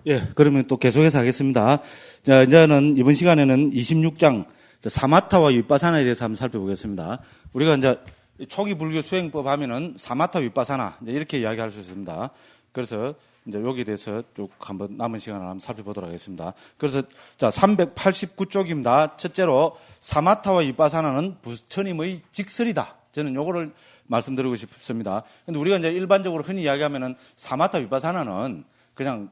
예, 그러면 또 계속해서 하겠습니다. 자, 이제는 이번 시간에는 26장 사마타와 윗바사나에 대해서 한번 살펴보겠습니다. 우리가 이제 초기 불교 수행법 하면은 사마타 윗바사나 이렇게 이야기할 수 있습니다. 그래서 이제 여기에 대해서 쭉 한번 남은 시간을 한번 살펴보도록 하겠습니다. 그래서 자, 389쪽입니다. 첫째로 사마타와 윗바사나는 부처님의 직설이다. 저는 요거를 말씀드리고 싶습니다. 근데 우리가 이제 일반적으로 흔히 이야기하면은 사마타 윗바사나는 그냥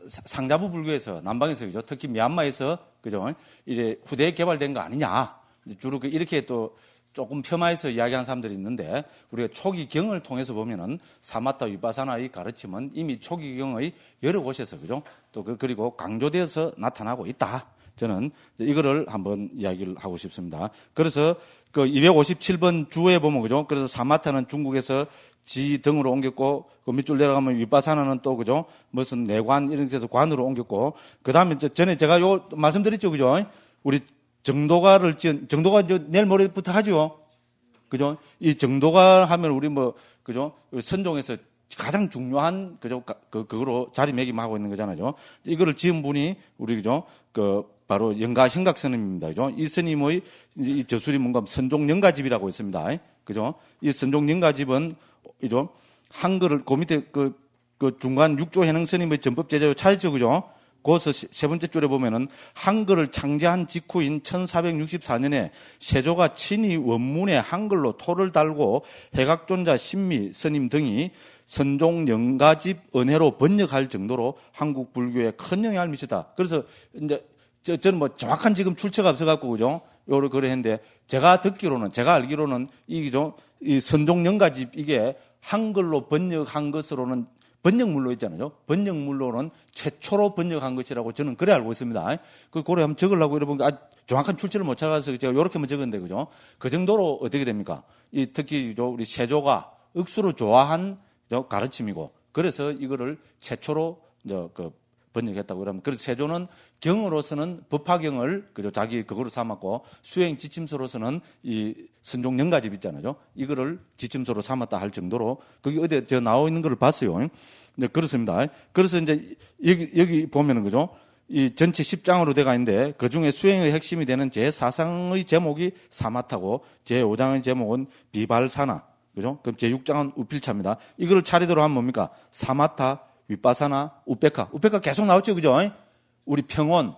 상자부 불교에서 남방에서 그죠? 특히 미얀마에서 그죠? 이래 후대에 개발된 거 아니냐? 주로 이렇게 또 조금 폄하해서 이야기하는 사람들이 있는데 우리가 초기 경을 통해서 보면은 사마타 윗바사나의 가르침은 이미 초기 경의 여러 곳에서 그죠? 또 그리고 강조되어서 나타나고 있다. 저는 이거를 한번 이야기를 하고 싶습니다. 그래서 그 257번 주에 보면 그죠? 그래서 사마타는 중국에서 지 등으로 옮겼고, 그 밑줄 내려가면 윗바사나는 또, 그죠? 무슨 내관, 이런 데서 관으로 옮겼고, 그 다음에 전에 제가 말씀드렸죠, 그죠? 우리 정도가를 정도가 이제 내일 모레부터 하죠? 그죠? 이 정도가 하면 우리 그죠? 선종에서 가장 중요한, 그죠? 그거로 자리매김하고 있는 거잖아요. 이거를 지은 분이, 우리, 그죠? 바로 영가현각 스님입니다. 그죠? 이 스님의 이 저술이 뭔가 선종영가집이라고 있습니다. 그죠? 이 선종영가집은 이죠? 한글을, 그 밑에 중간 육조 해능 스님의 전법 제자로 찾았죠, 그죠? 거기서 세 번째 줄에 보면은 한글을 창제한 직후인 1464년에 세조가 친히 원문에 한글로 토를 달고 해각존자 신미 스님 등이 선종 영가집 은혜로 번역할 정도로 한국 불교에 큰 영향을 미쳤다. 그래서 이제 저는 정확한 지금 출처가 없어갖고, 그죠? 요를 그래 했는데, 제가 알기로는, 이 선종 영가집 이게 한글로 번역한 것으로는 번역물로 있잖아요. 번역물로는 최초로 번역한 것이라고 저는 그래 알고 있습니다. 그래 한번 적으려고 이러보니까 정확한 출처를 못 찾아서 제가 요렇게만 적었는데, 그죠? 그 정도로 어떻게 됩니까? 특히 우리 세조가 억수로 좋아한 가르침이고, 그래서 이거를 최초로 번역했다고 그러면, 그래서 세조는 경으로서는 법화경을 그죠 자기 그거로 삼았고 수행 지침서로서는 이 선종 영가집 있잖아요. 이거를 지침서로 삼았다 할 정도로 거기 어디에 제가 나와 있는 걸 봤어요. 네, 그렇습니다. 그래서 이제 여기 보면은 그죠 이 전체 10장으로 돼가 있는데 그 중에 수행의 핵심이 되는 제4장의 제목이 사마타고 제5장의 제목은 비발사나 그죠? 그럼 제6장은 우필차입니다. 이걸 차례대로 하면 뭡니까? 사마타, 윗바사나, 우페카. 우페카 계속 나왔죠, 그죠? 우리 평원,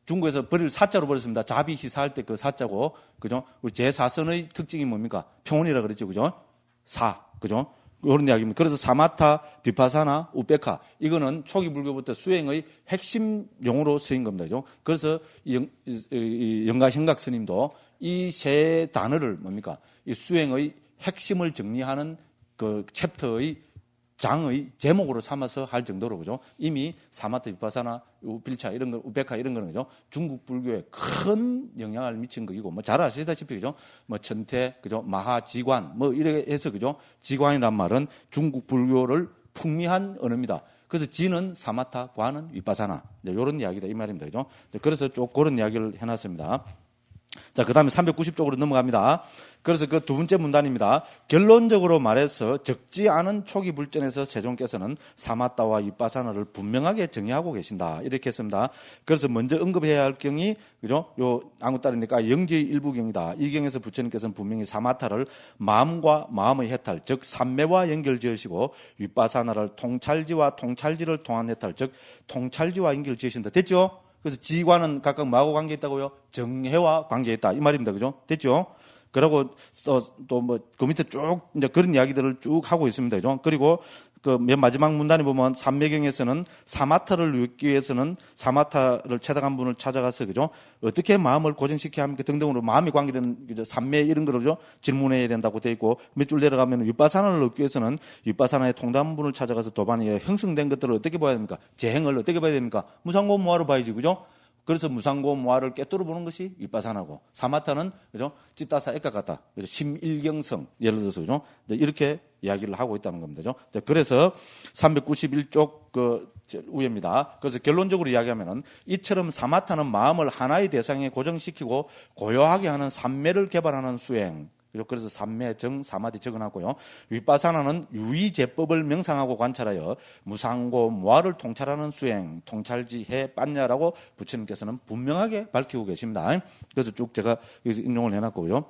중국에서 사자로 버렸습니다. 자비희사할 때 그 사자고, 그죠? 우리 제4선의 특징이 뭡니까? 평원이라 그랬죠, 그죠? 그죠? 이런 이야기입니다. 그래서 사마타, 비파사나, 우페카. 이거는 초기 불교부터 수행의 핵심 용어로 쓰인 겁니다, 그죠? 그래서 이 영가현각 스님도 이 세 단어를 뭡니까? 이 수행의 핵심을 정리하는 그 챕터의 장의 제목으로 삼아서 할 정도로 그죠? 이미 사마타 비파사나 우필차 이런 거 우베카 이런 거는 그죠? 중국 불교에 큰 영향을 미친 거이고 잘 아시다시피 그죠? 천태 그죠? 마하지관 이렇게 해서 그죠? 지관이란 말은 중국 불교를 풍미한 언어입니다. 그래서 지는 사마타, 관은 윗바사나 이런 이야기다 이 말입니다. 그죠? 그래서 쭉 그런 이야기를 해놨습니다. 자, 그 다음에 390쪽으로 넘어갑니다. 그래서 그 두 번째 문단입니다. 결론적으로 말해서 적지 않은 초기 불전에서 세종께서는 사마타와 윗바사나를 분명하게 정의하고 계신다. 이렇게 했습니다. 그래서 먼저 언급해야 할 경이, 그죠? 요, 안구따르니까 영지의 일부경이다. 이 경에서 부처님께서는 분명히 사마타를 마음과 마음의 해탈, 즉, 삼매와 연결 지으시고, 윗바사나를 통찰지와 통찰지를 통한 해탈, 즉, 통찰지와 연결 지으신다. 됐죠? 그래서 지관은 각각 뭐하고 관계있다고요? 정해와 관계있다. 이 말입니다. 그죠? 됐죠? 그리고 그 밑에 쭉 이제 그런 이야기들을 쭉 하고 있습니다. 그죠? 그리고 그 맨 마지막 문단에 보면 삼매경에서는 사마타를 누리기 위해서는 사마타를 찾아간 분을 찾아가서 그죠? 어떻게 마음을 고정시켜야 합니까? 등등으로 마음이 관계되는 그죠? 삼매 이런 거죠? 질문해야 된다고 돼 있고 몇 줄 내려가면 윗바사나를 얻기 위해서는 윗바사나의 통담분을 찾아가서 도반에 형성된 것들을 어떻게 봐야 됩니까? 재행을 어떻게 봐야 됩니까? 무상고 무아로 봐야지 그죠? 그래서 무상고 무아를 깨뜨려 보는 것이 윗바사나고 사마타는 그죠? 찌따사 액각 같다. 그죠? 심일경성 예를 들어서 그죠? 이렇게 이야기를 하고 있다는 겁니다. 그죠? 그래서 391쪽 그 위입니다. 그래서 결론적으로 이야기하면은 이처럼 사마타는 마음을 하나의 대상에 고정시키고 고요하게 하는 삼매를 개발하는 수행. 그래서 삼매정, 사마디 적어놨고요. 윗바사나는 유의제법을 명상하고 관찰하여 무상고, 무아를 통찰하는 수행, 통찰지해, 빤야라고 부처님께서는 분명하게 밝히고 계십니다. 그래서 쭉 제가 여기서 인용을 해놨고요.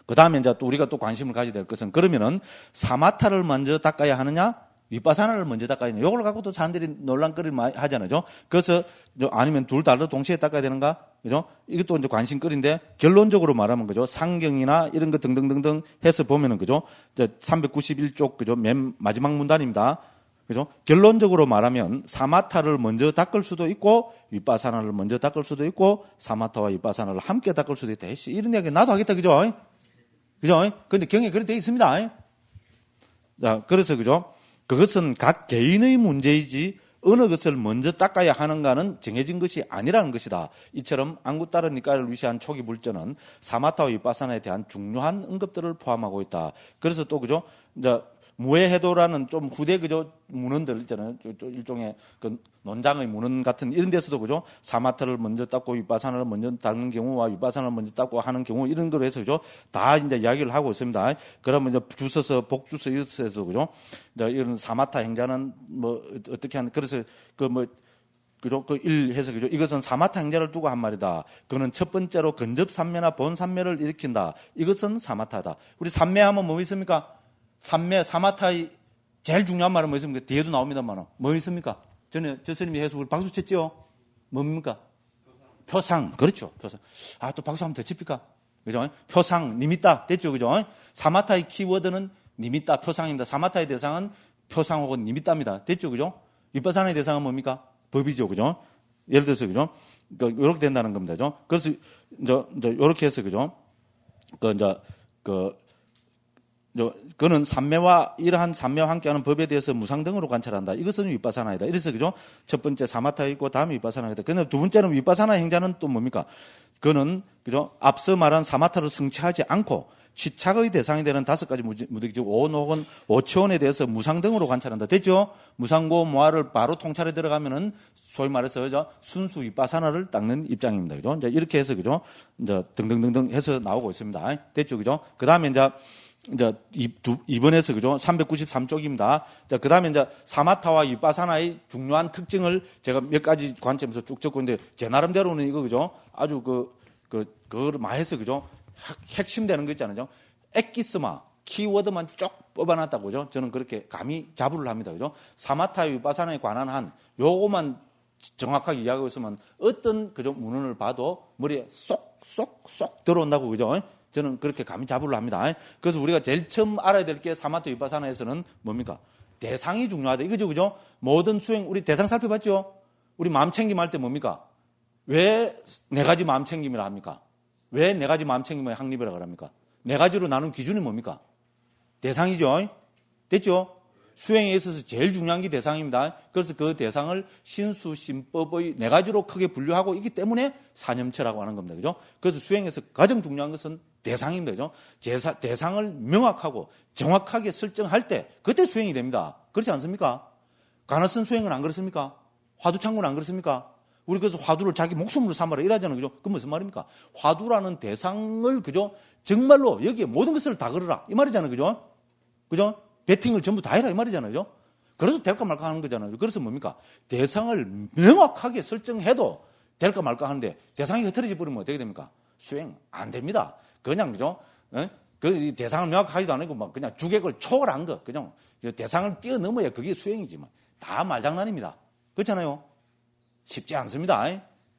그 다음에 이제 또 우리가 또 관심을 가져야 될 것은 그러면은 사마타를 먼저 닦아야 하느냐? 윗바사나를 먼저 닦아야 하느냐? 이걸 갖고 또 사람들이 논란거리를 많이 하잖아요. 그래서 아니면 둘 다 동시에 닦아야 되는가? 그죠? 이것도 이제 관심거리인데 결론적으로 말하면 그죠? 상경이나 이런 거 등등등등 해서 보면은 그죠? 391쪽 그죠? 맨 마지막 문단입니다. 그죠? 결론적으로 말하면 사마타를 먼저 닦을 수도 있고 윗바사나를 먼저 닦을 수도 있고 사마타와 윗바사나를 함께 닦을 수도 있다. 이런 이야기 나도 하겠다. 그죠? 그죠? 근데 경에 그렇게 되어 있습니다. 자, 그래서 그죠? 그것은 각 개인의 문제이지 어느 것을 먼저 닦아야 하는가는 정해진 것이 아니라는 것이다. 이처럼 안구따른 니까를 위시한 초기 불전은 사마타와 윗바사나에 대한 중요한 언급들을 포함하고 있다. 그래서 또 그죠? 이제 무해해도라는 좀 후대 그죠 문헌들 있잖아요. 일종의 그 논장의 문헌 같은 이런 데서도 그죠 사마타를 먼저 닦고 윗바사나를 먼저 닦는 경우와 윗바사나를 먼저 닦고 하는 경우 이런 거로 해서 그죠 다 이제 이야기를 하고 있습니다. 그러면 이제 주서서 복주서 이서에서 그죠 이제 이런 사마타 행자는 뭐 어떻게 하는 그래서 그죠? 그 일 해서 그죠? 이것은 사마타 행자를 두고 한 말이다. 그는 첫 번째로 근접 삼매나 본 삼매를 일으킨다. 이것은 사마타다. 우리 삼매하면 뭐 있습니까? 삼매, 사마타의 제일 중요한 말은 뭐 있습니까? 뒤에도 나옵니다만. 뭐 있습니까? 전에 저 스님이 해서 우리 박수 쳤죠? 뭡니까? 표상. 그렇죠. 표상. 아, 또 박수 한번 더 칩니까? 그죠? 표상, 니미따. 됐죠? 그죠? 사마타의 키워드는 니미따, 표상입니다. 사마타의 대상은 표상 혹은 니미따입니다. 됐죠? 그죠? 윗바사나의 대상은 뭡니까? 법이죠. 그죠? 예를 들어서, 그죠? 이렇게 된다는 겁니다. 그죠? 그래서, 이제, 이렇게 해서, 그죠? 그는 삼매와 이러한 삼매와 함께하는 법에 대해서 무상 등으로 관찰한다. 이것은 윗바사나이다. 이래서 그죠? 첫 번째 사마타 있고 다음에 윗바사나이다. 그런데 두 번째는 윗바사나 행자는 또 뭡니까? 그는 그죠? 앞서 말한 사마타를 성취하지 않고 취착의 대상이 되는 5가지 무득, 즉 오온 혹은 오체원에 대해서 무상 등으로 관찰한다. 됐죠? 무상고 모아를 바로 통찰에 들어가면은 소위 말해서 그죠? 순수 윗바사나를 닦는 입장입니다. 그죠? 이제 이렇게 해서 그죠? 이제 등등등등 해서 나오고 있습니다. 됐죠? 그죠? 그 다음에 이제 이번에서 그죠? 393쪽입니다. 자, 그 다음에 이제 사마타와 윗바사나의 중요한 특징을 제가 몇 가지 관점에서 쭉 적고 있는데, 제 나름대로는 이거 그죠? 아주 그걸 많이 해서 그죠? 핵심 되는 거 있잖아요. 엑기스마, 키워드만 쭉 뽑아놨다고 그죠? 저는 그렇게 감히 자부를 합니다. 그죠? 사마타와 윗바사나에 관한 한 요거만 정확하게 이야기하고 있으면 어떤 그죠? 문헌을 봐도 머리에 쏙 들어온다고 그죠? 저는 그렇게 감히 자부를 합니다. 그래서 우리가 제일 처음 알아야 될 게 사마타 윗바사나에서는 뭡니까? 대상이 중요하다. 이거죠, 그죠? 모든 수행, 우리 대상 살펴봤죠? 우리 마음 챙김 할 때 뭡니까? 왜 4가지 마음 챙김이라 합니까? 왜 4가지 마음 챙김을 확립이라고 합니까? 4가지로 나눈 기준이 뭡니까? 대상이죠? 됐죠? 수행에 있어서 제일 중요한 게 대상입니다. 그래서 그 대상을 신수신법의 4가지로 크게 분류하고 있기 때문에 사념체라고 하는 겁니다. 그죠? 그래서 수행에서 가장 중요한 것은 대상입니다. 그죠? 대상을 명확하고 정확하게 설정할 때 그때 수행이 됩니다. 그렇지 않습니까? 가나선 수행은 안 그렇습니까? 화두창구는 안 그렇습니까? 우리 그래서 화두를 자기 목숨으로 삼아라 이러잖아요. 그죠? 그 무슨 말입니까? 화두라는 대상을 그죠? 정말로 여기에 모든 것을 다 걸어라. 이 말이잖아요. 그죠? 그죠? 배팅을 전부 다 해라 이 말이잖아요. 그죠? 그래도 될까 말까 하는 거잖아요. 그래서 뭡니까? 대상을 명확하게 설정해도 될까 말까 하는데 대상이 흐트러져 버리면 어떻게 됩니까? 수행 안 됩니다. 그냥 그죠? 그 대상을 명확하지도 않고 막 그냥 주객을 초월한 거 그냥 대상을 뛰어넘어야 그게 수행이지만 다 말장난입니다. 그렇잖아요. 쉽지 않습니다.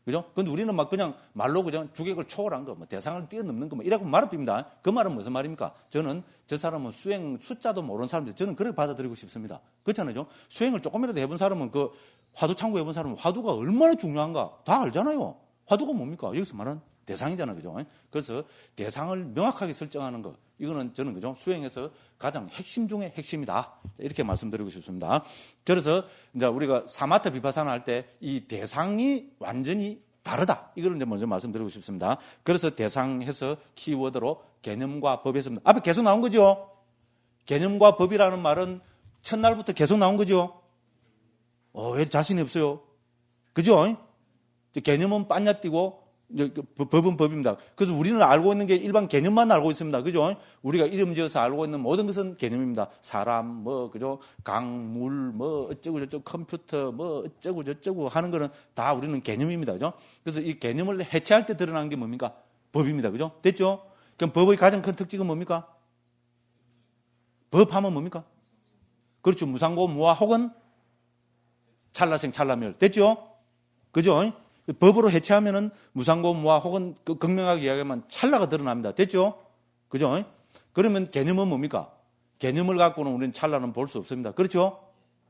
그죠? 근데 우리는 막 그냥 말로 그냥 주객을 초월한 거, 뭐 대상을 뛰어넘는 거, 뭐 이라고 말을 빕니다. 그 말은 무슨 말입니까? 저는 저 사람은 수행 숫자도 모르는 사람인데 저는 그렇게 받아들이고 싶습니다. 그렇잖아요. 수행을 조금이라도 해본 사람은 그 화두 참고 해본 사람은 화두가 얼마나 중요한가 다 알잖아요. 화두가 뭡니까? 여기서 말하는 대상이잖아요. 그죠? 그래서 대상을 명확하게 설정하는 거. 이거는 저는 그죠? 수행에서 가장 핵심 중에 핵심이다. 이렇게 말씀드리고 싶습니다. 그래서 이제 우리가 사마타 비파사나 할 때 이 대상이 완전히 다르다. 이걸 이제 먼저 말씀드리고 싶습니다. 그래서 대상해서 키워드로 개념과 법이 있습니다. 앞에 계속 나온 거죠? 개념과 법이라는 말은 첫날부터 계속 나온 거죠? 왜 자신이 없어요? 그죠? 개념은 빤냐 띄고 법은 법입니다. 그래서 우리는 알고 있는 게 일반 개념만 알고 있습니다. 그죠? 우리가 이름 지어서 알고 있는 모든 것은 개념입니다. 사람, 그죠? 강, 물, 어쩌고 저쩌고 컴퓨터, 어쩌고 저쩌고 하는 거는 다 우리는 개념입니다. 그죠? 그래서 이 개념을 해체할 때 드러나는 게 뭡니까? 법입니다. 그죠? 됐죠? 그럼 법의 가장 큰 특징은 뭡니까? 법하면 뭡니까? 그렇죠. 무상고, 무화 혹은 찰나생, 찰나멸. 됐죠? 그죠? 법으로 해체하면은 무상고, 무화 혹은 극명하게 이야기하면 찰나가 드러납니다. 됐죠? 그죠? 그러면 개념은 뭡니까? 개념을 갖고는 우리는 찰나는 볼 수 없습니다. 그렇죠?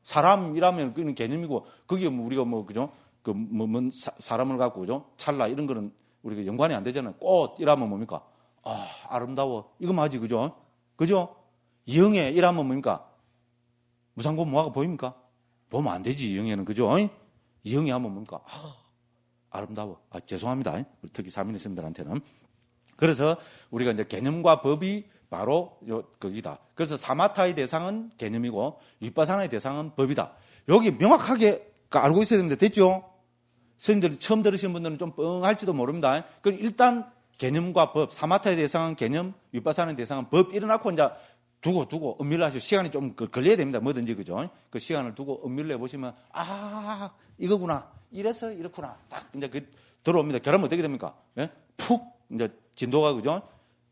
사람이라면 그는 개념이고, 그게 우리가 그죠? 사람을 갖고, 그죠? 찰나 이런 거는 우리가 연관이 안 되잖아요. 꽃이라면 뭡니까? 아름다워. 이거 맞지, 그죠? 그죠? 영예 이라면 뭡니까? 무상고, 무화가 보입니까? 보면 안 되지, 영예는. 그죠? 영예 하면 뭡니까? 아름다워. 죄송합니다. 특히 사민의스님들한테는. 그래서 우리가 이제 개념과 법이 바로 거기다. 그래서 사마타의 대상은 개념이고 윗바사나의 대상은 법이다. 여기 명확하게 알고 있어야 됩니다. 됐죠? 선생님들이 처음 들으신 분들은 좀 뻥할지도 모릅니다. 그럼 일단 개념과 법, 사마타의 대상은 개념, 윗바사나의 대상은 법 이래놓고 이제 두고 엄밀히 하시고 시간이 좀 걸려야 됩니다. 뭐든지 그죠? 그 시간을 두고 엄밀히 해보시면 이거구나. 이래서 이렇구나. 딱 이제 들어옵니다. 그러면 어떻게 됩니까? 예? 푹 이제 진도가 그죠?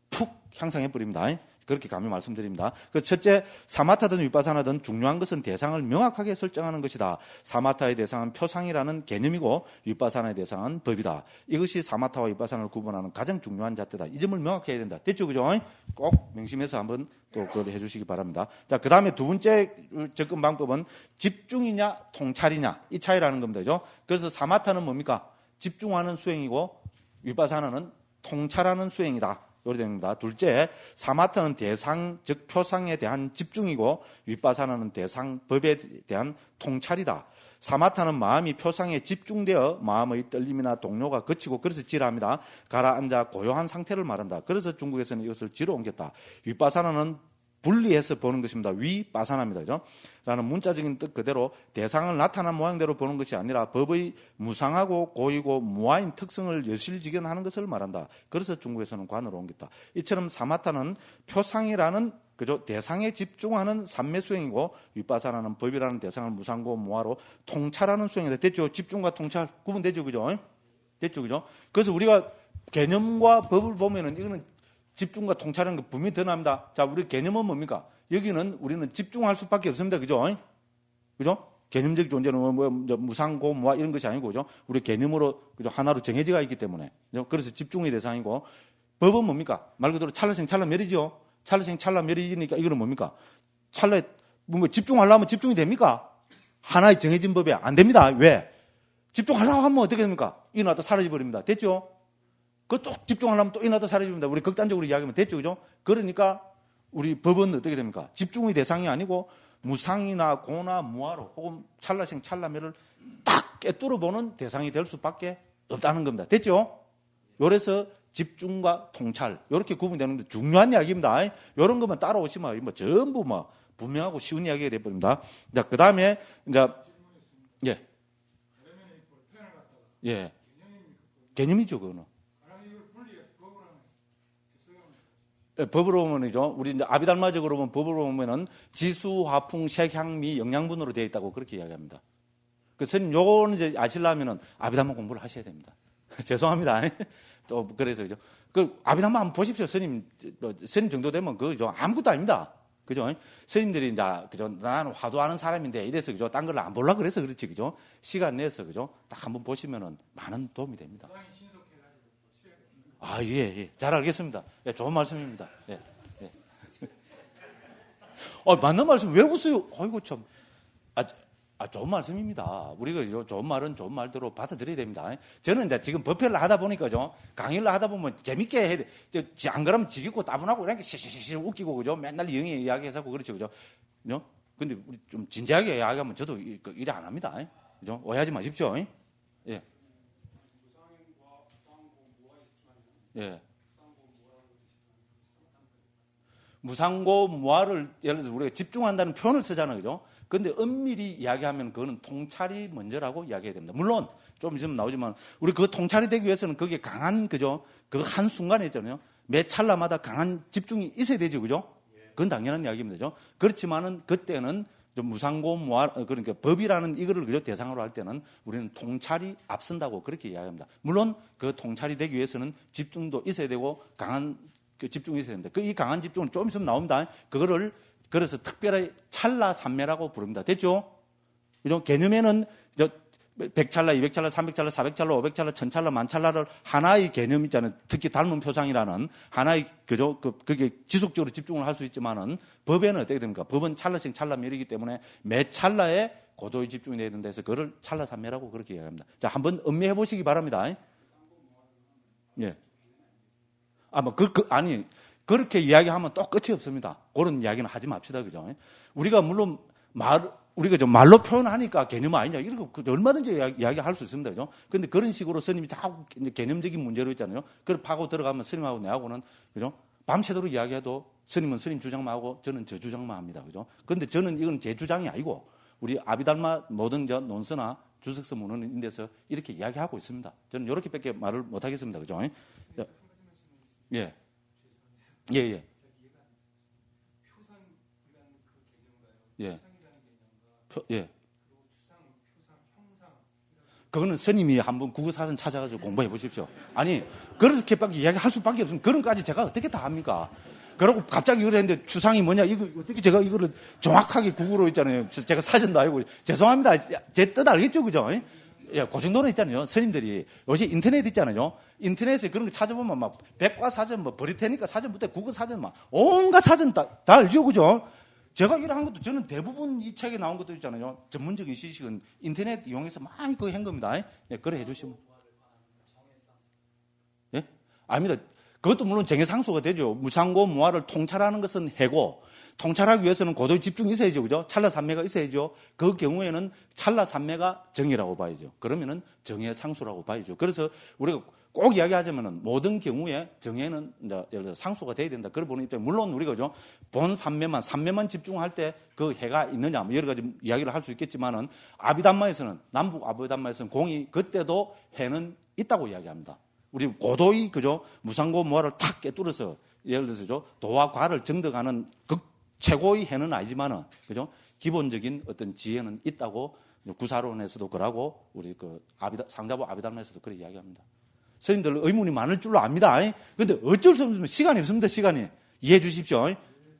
푹 향상해 버립니다. 그렇게 감히 말씀드립니다. 그래서 첫째, 사마타든 윗바사나든 중요한 것은 대상을 명확하게 설정하는 것이다. 사마타의 대상은 표상이라는 개념이고 윗바사나의 대상은 법이다. 이것이 사마타와 윗바사나를 구분하는 가장 중요한 잣대다. 이 점을 명확히 해야 된다. 됐죠, 그죠? 꼭 명심해서 한번 또 그걸 해주시기 바랍니다. 자, 그 다음에 두 번째 접근 방법은 집중이냐 통찰이냐 이 차이라는 겁니다. 그죠? 그래서 사마타는 뭡니까? 집중하는 수행이고 윗바사나는 통찰하는 수행이다. 요리 됩니다. 둘째, 사마타는 대상, 즉 표상에 대한 집중이고 윗바사나는 대상, 법에 대한 통찰이다. 사마타는 마음이 표상에 집중되어 마음의 떨림이나 동요가 그치고 그래서 지라합니다. 가라앉아 고요한 상태를 말한다. 그래서 중국에서는 이것을 지로 옮겼다. 윗바사나는 분리해서 보는 것입니다. 위바사나입니다. 그죠? 라는 문자적인 뜻 그대로 대상을 나타난 모양대로 보는 것이 아니라 법의 무상하고 고이고 무아인 특성을 여실직연하는 것을 말한다. 그래서 중국에서는 관으로 옮겼다. 이처럼 사마타는 표상이라는 그죠? 대상에 집중하는 삼매 수행이고 윗바사나는 법이라는 대상을 무상고 무아로 통찰하는 수행이다. 됐죠? 집중과 통찰 구분되죠? 그죠? 됐죠? 그죠? 그래서 우리가 개념과 법을 보면은 이거는 집중과 통찰하는 게 분명히 드러납니다. 자, 우리 개념은 뭡니까? 여기는 우리는 집중할 수밖에 없습니다. 그죠? 그죠? 개념적 존재는 무상고, 무아 이런 것이 아니고, 그죠? 우리 개념으로, 그죠? 하나로 정해지가 있기 때문에. 그죠? 그래서 집중의 대상이고, 법은 뭡니까? 말 그대로 찰나생 찰나멸이죠? 찰나생 찰나멸이니까 이거는 뭡니까? 집중하려면 집중이 됩니까? 하나의 정해진 법에 안 됩니다. 왜? 집중하려고 하면 어떻게 됩니까? 이나다 사라져버립니다. 됐죠? 또 집중하려면 또 이나다 사라집니다. 우리 극단적으로 이야기하면 됐죠, 그죠? 그러니까 우리 법은 어떻게 됩니까? 집중의 대상이 아니고 무상이나 고나 무아로 혹은 찰나생 찰나멸을 딱 깨뚫어 보는 대상이 될 수밖에 없다는 겁니다. 됐죠? 그래서 집중과 통찰 이렇게 구분되는 게 중요한 이야기입니다. 이런 것만 따라오시면 전부 분명하고 쉬운 이야기가 되어버립니다. 자, 그 다음에 이제 개념이죠, 그거는. 법으로 보면이죠. 우리 이제 아비달마적으로 보면 법으로 보면은 지수, 화풍, 색, 향, 미, 영양분으로 되어 있다고 그렇게 이야기합니다. 그래서 요거는 이제 아시려면은 아비달마 공부를 하셔야 됩니다. 죄송합니다. 또 그래서 그죠. 그 아비달마 한번 보십시오. 스님 정도 되면 그죠. 아무것도 아닙니다. 그죠. 스님들이 이제 그죠. 나는 화두하는 사람인데 이래서 그죠. 딴 걸 안 보려 그래서 그렇지 그죠. 시간 내서 그죠. 딱 한번 보시면은 많은 도움이 됩니다. 예. 잘 알겠습니다. 예, 좋은 말씀입니다. 예. 맞는 말씀 왜 웃어요? 아이고, 참. 좋은 말씀입니다. 우리가 좋은 말은 좋은 말대로 받아들여야 됩니다. 저는 이제 지금 법회를 하다 보니까죠. 강의를 하다 보면 재밌게 해야 돼. 안 그러면 지겹고 따분하고 이렇게 시시시 웃기고, 그죠? 맨날 영예 이야기해서 그렇죠. 그죠? 근데 우리 좀 진지하게 이야기하면 저도 일이 안 합니다. 그죠? 오해하지 마십시오. 예. 무상고 무아를 예를 들어서 우리가 집중한다는 표현을 쓰잖아요. 그죠? 근데 엄밀히 이야기하면 그거는 통찰이 먼저라고 이야기해야 됩니다. 물론 좀 있으면 나오지만 우리 그 통찰이 되기 위해서는 그게 강한 그죠? 그 한 순간에 있잖아요. 매 찰나마다 강한 집중이 있어야 되죠. 그죠? 그건 당연한 이야기입니다. 그죠? 그렇지만은 그때는 좀 무상고 무아 그러니까 법이라는 이거를 그죠? 대상으로 할 때는 우리는 통찰이 앞선다고 그렇게 이야기합니다. 물론 그 통찰이 되기 위해서는 집중도 있어야 되고 강한 그 집중이 있어야 됩니다. 그 이 강한 집중은 좀 있으면 나옵니다. 그거를 그래서 특별히 찰나삼매라고 부릅니다. 됐죠? 그죠? 개념에는 100찰나, 200찰나, 300찰나, 400찰나, 500찰나, 1000찰나, 만찰나를 하나의 개념 있잖아요. 특히 닮은 표상이라는 하나의 그죠? 그게 지속적으로 집중을 할 수 있지만은 법에는 어떻게 됩니까? 법은 찰나씩 찰나멸이기 때문에 매 찰나에 고도의 집중이 돼야 된다 해서 그걸 찰나삼매라고 그렇게 이야기합니다. 자, 한번 음미해 보시기 바랍니다. 예. 아니, 그렇게 이야기하면 또 끝이 없습니다. 그런 이야기는 하지 맙시다. 그죠? 우리가 물론 우리가 좀 말로 표현하니까 개념 아니냐. 이런 거 얼마든지 이야기할 수 있습니다. 그죠? 근데 그런 식으로 스님이 자꾸 개념적인 문제로 있잖아요. 그걸 파고 들어가면 스님하고 내하고는, 그죠? 밤새도록 이야기해도 스님은 스님 주장만 하고 저는 저 주장만 합니다. 그죠? 근데 저는 이건 제 주장이 아니고 우리 아비달마 모든 논서나 주석서 문헌인 데서 이렇게 이야기하고 있습니다. 저는 이렇게밖에 말을 못 하겠습니다. 그죠? 예. 예, 예. 예. 예. 그거는 스님이 한번 국어사전 찾아가지고 공부해 보십시오. 아니, 그렇게밖에 이야기할 수밖에 없으면 그런 까지 제가 어떻게 다 합니까? 그러고 갑자기 그랬는데 추상이 뭐냐, 이거 어떻게 제가 이거를 정확하게 국어로 있잖아요. 제가 사전도 알고. 죄송합니다. 제 뜻 알겠죠? 그죠? 예, 그 정도는 있잖아요. 스님들이. 요새 인터넷 있잖아요. 인터넷에 그런 거 찾아보면 막 백과사전, 뭐 브리테니카 사전부터 국어사전 막 온갖 사전 다 알죠? 그죠? 제가 이런 한 것도 저는 대부분 이 책에 나온 것도 있잖아요. 전문적인 지식은 인터넷 이용해서 많이 그거 한 겁니다. 예, 그래 해주시면. 예? 아닙니다. 그것도 물론 정해상수가 되죠. 무상고 무아를 통찰하는 것은 해고, 통찰하기 위해서는 고도의 집중이 있어야죠. 그죠? 찰나삼매가 있어야죠. 그 경우에는 찰나삼매가 정의라고 봐야죠. 그러면은 정해상수라고 봐야죠. 그래서 우리가 꼭 이야기하자면은 모든 경우에 정해는 이제 예를 들어 상수가 돼야 된다. 그걸 보는 입장. 물론 우리가 그죠? 본 삼매만 집중할 때 그 해가 있느냐, 뭐 여러 가지 이야기를 할 수 있겠지만은 아비담마에서는 남북 아비담마에서는 공이 그때도 해는 있다고 이야기합니다. 우리 고도의 그죠? 무상고 무아를 탁 깨뚫어서 예를 들어서 도와 과를 정득하는 최고의 해는 아니지만은 그죠? 기본적인 어떤 지혜는 있다고 구사론에서도 그러고 우리 그 상자부 아비담마에서도 그렇게 이야기합니다. 스님들 의문이 많을 줄로 압니다. 근데 어쩔 수 없으면 시간이 없습니다. 시간이. 이해해 주십시오.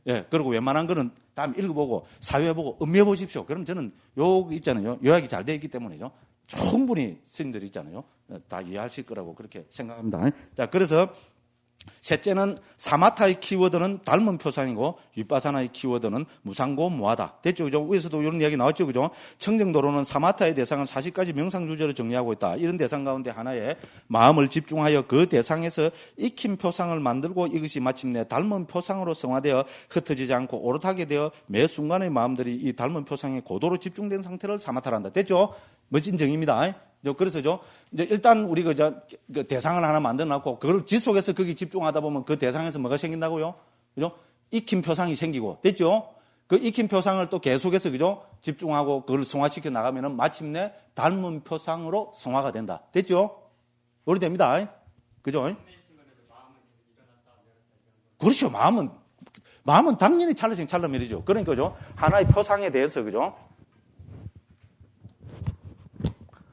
예. 그리고 웬만한 거는 다음 읽어보고 사회해보고 음미해 보십시오. 그럼 저는 요 있잖아요. 요약이 잘 되어 있기 때문이죠. 충분히 스님들이 있잖아요. 다 이해하실 거라고 그렇게 생각합니다. 자, 그래서 셋째는 사마타의 키워드는 닮은 표상이고 윗바사나의 키워드는 무상고 무아다. 됐죠? 그죠? 위에서도 이런 이야기 나왔죠? 그죠? 청정도로는 사마타의 대상을 40가지 명상 주제로 정리하고 있다. 이런 대상 가운데 하나에 마음을 집중하여 그 대상에서 익힌 표상을 만들고 이것이 마침내 닮은 표상으로 성화되어 흩어지지 않고 오롯하게 되어 매 순간의 마음들이 이 닮은 표상에 고도로 집중된 상태를 사마타란다. 됐죠? 멋진 정의입니다. 그래서 이제 일단 우리가 그 대상을 하나 만들어놨고 그걸 지속해서 거기 집중하다 보면 그 대상에서 뭐가 생긴다고요? 그죠? 익힌 표상이 생기고 됐죠? 그 익힌 표상을 또 계속해서 그죠? 집중하고 그걸 성화시켜 나가면은 마침내 닮은 표상으로 성화가 된다. 됐죠? 그렇게 됩니다. 그죠? 그렇죠. 마음은 당연히 찰나생 찰나멸이죠. 그러니까 그죠? 하나의 표상에 대해서 그죠?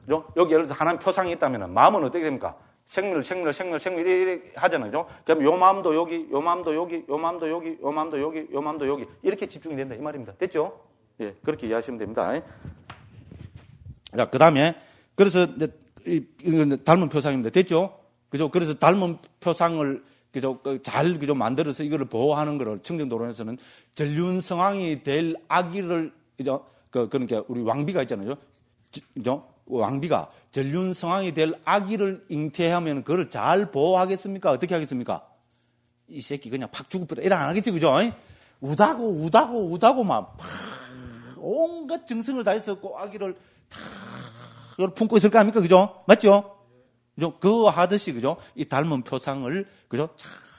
여기 예를 들어서 하나의 표상이 있다면 마음은 어떻게 됩니까? 생멸 이렇게 하잖아요. 그죠? 그럼 요 마음도 여기, 요 마음도 여기, 요 마음도 여기, 요 마음도 여기, 요 마음도 여기 이렇게 집중이 된다 이 말입니다. 됐죠? 예, 그렇게 이해하시면 됩니다. 자, 그다음에 그래서 이제 닮은 표상입니다. 됐죠? 그죠? 그래서 닮은 표상을 그죠? 잘 그죠? 만들어서 이거를 보호하는 거를 청정도론에서는 전륜성왕이 될 아기를 그죠? 그러니까 우리 왕비가 있잖아요. 그죠? 왕비가 전륜성왕이 될 아기를 잉태하면 그걸 잘 보호하겠습니까? 어떻게 하겠습니까? 이 새끼 그냥 팍 죽어버려. 이래 안 하겠지, 그죠? 우다고 막 온갖 정성을 다해서 그 아기를 다 품고 있을 거 아닙니까? 그죠? 맞죠? 그죠? 그거 하듯이, 그죠? 이 닮은 표상을, 그죠?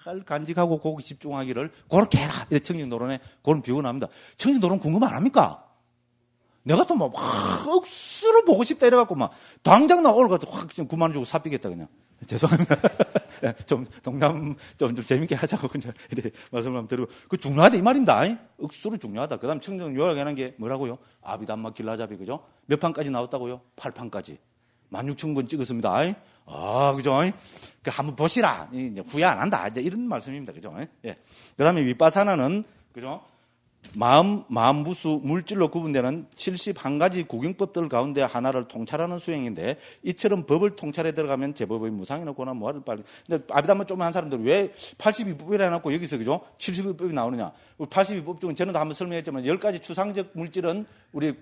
잘 간직하고 거기 집중하기를 그렇게 해라. 청정도론에 그런 비유가 납니다. 청정도론 궁금 안 합니까? 내가 또 막 억수로 보고 싶다 이래갖고 막 당장 나 오늘 가서 확 그만 주고 삽비겠다 그냥. 죄송합니다. 좀 농담 좀 재밌게 하자고 그냥 이렇게 말씀을 한번 드리고 그 중요하다 이 말입니다. 억수로 중요하다. 그다음 청정 요약하는 게 뭐라고요? 아비담마 길라잡이 그죠? 몇 판까지 나왔다고요? 8판까지. 16,000번 찍었습니다. 그죠? 그 한번 보시라. 이제 후회 안 한다. 이제 이런 말씀입니다. 그죠? 예. 그다음에 위빠사나는 그죠? 마음 부수 물질로 구분되는 71가지 구경법들 가운데 하나를 통찰하는 수행인데 이처럼 법을 통찰해 들어가면 제법의 무상이나 고난 무화를 빨리. 근데 아비담마 좀 한 사람들은 왜 82법이라 해놓고 여기서 그죠? 72법이 나오느냐? 82법 중에 저는 다 한번 설명했지만 10가지 추상적 물질은 우리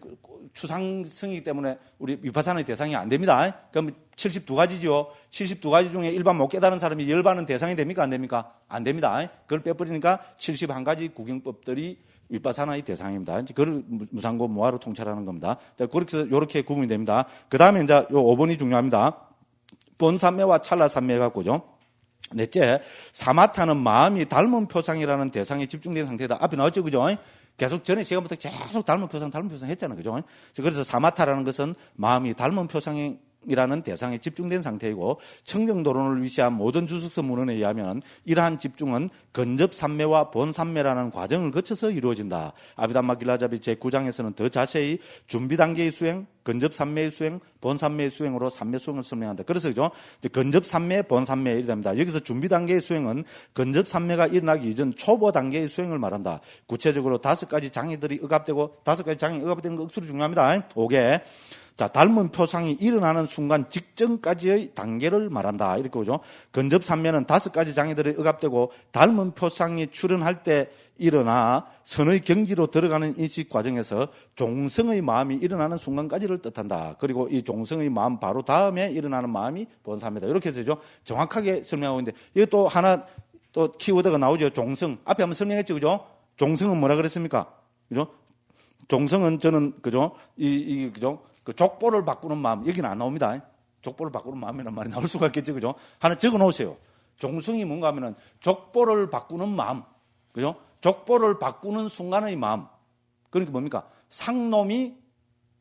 추상성이기 때문에 우리 위파사나의 대상이 안 됩니다. 그럼 72가지죠. 72가지 중에 일반 못 깨달은 사람이 열반은 대상이 됩니까? 안 됩니까? 안 됩니다. 그걸 빼버리니까 71가지 구경법들이 위빠사나의 대상입니다. 그걸 무상고 무아로 통찰하는 겁니다. 그렇게 해서 이렇게 구분이 됩니다. 그 다음에 이제 요 5번이 중요합니다. 본산매와 찰나산매 갖고죠. 넷째, 사마타는 마음이 닮은 표상이라는 대상에 집중된 상태다. 앞에 나왔죠, 그죠? 계속 전에 시간부터 계속 닮은 표상 했잖아요, 그죠? 그래서 사마타라는 것은 마음이 닮은 표상이라는 대상에 집중된 상태이고 청정도론을 위시한 모든 주석서 문헌에 의하면 이러한 집중은 근접산매와 본산매라는 과정을 거쳐서 이루어진다. 아비담마 길라잡이 제9장에서는 더 자세히 준비 단계의 수행, 근접산매의 수행, 본산매의 수행으로 산매 수행을 설명한다. 그래서 그죠? 근접산매, 본산매 이렇게 됩니다. 여기서 준비 단계의 수행은 근접산매가 일어나기 이전 초보 단계의 수행을 말한다. 구체적으로 5가지 장애들이 억압되고 5가지 장애 억압되는 거 억수로 중요합니다. 5개. 자, 닮은 표상이 일어나는 순간 직전까지의 단계를 말한다. 이렇게 보죠. 근접산매는 5가지 장애들이 억압되고 닮은 표상이 출현할 때 일어나 선의 경지로 들어가는 인식 과정에서 종성의 마음이 일어나는 순간까지를 뜻한다. 그리고 이 종성의 마음 바로 다음에 일어나는 마음이 본산매다. 이렇게 해서 정확하게 설명하고 있는데 이게 또 하나 또 키워드가 나오죠. 종성. 앞에 한번 설명했죠. 그죠? 종성은 뭐라 그랬습니까? 그죠? 종성은 저는 그죠? 그죠? 그 족보를 바꾸는 마음, 여기는 안 나옵니다. 족보를 바꾸는 마음이라는 말이 나올 수가 있겠죠, 그죠? 하나 적어 놓으세요. 종성이 뭔가 하면은 족보를 바꾸는 마음, 그죠? 족보를 바꾸는 순간의 마음. 그러니까 뭡니까? 상놈이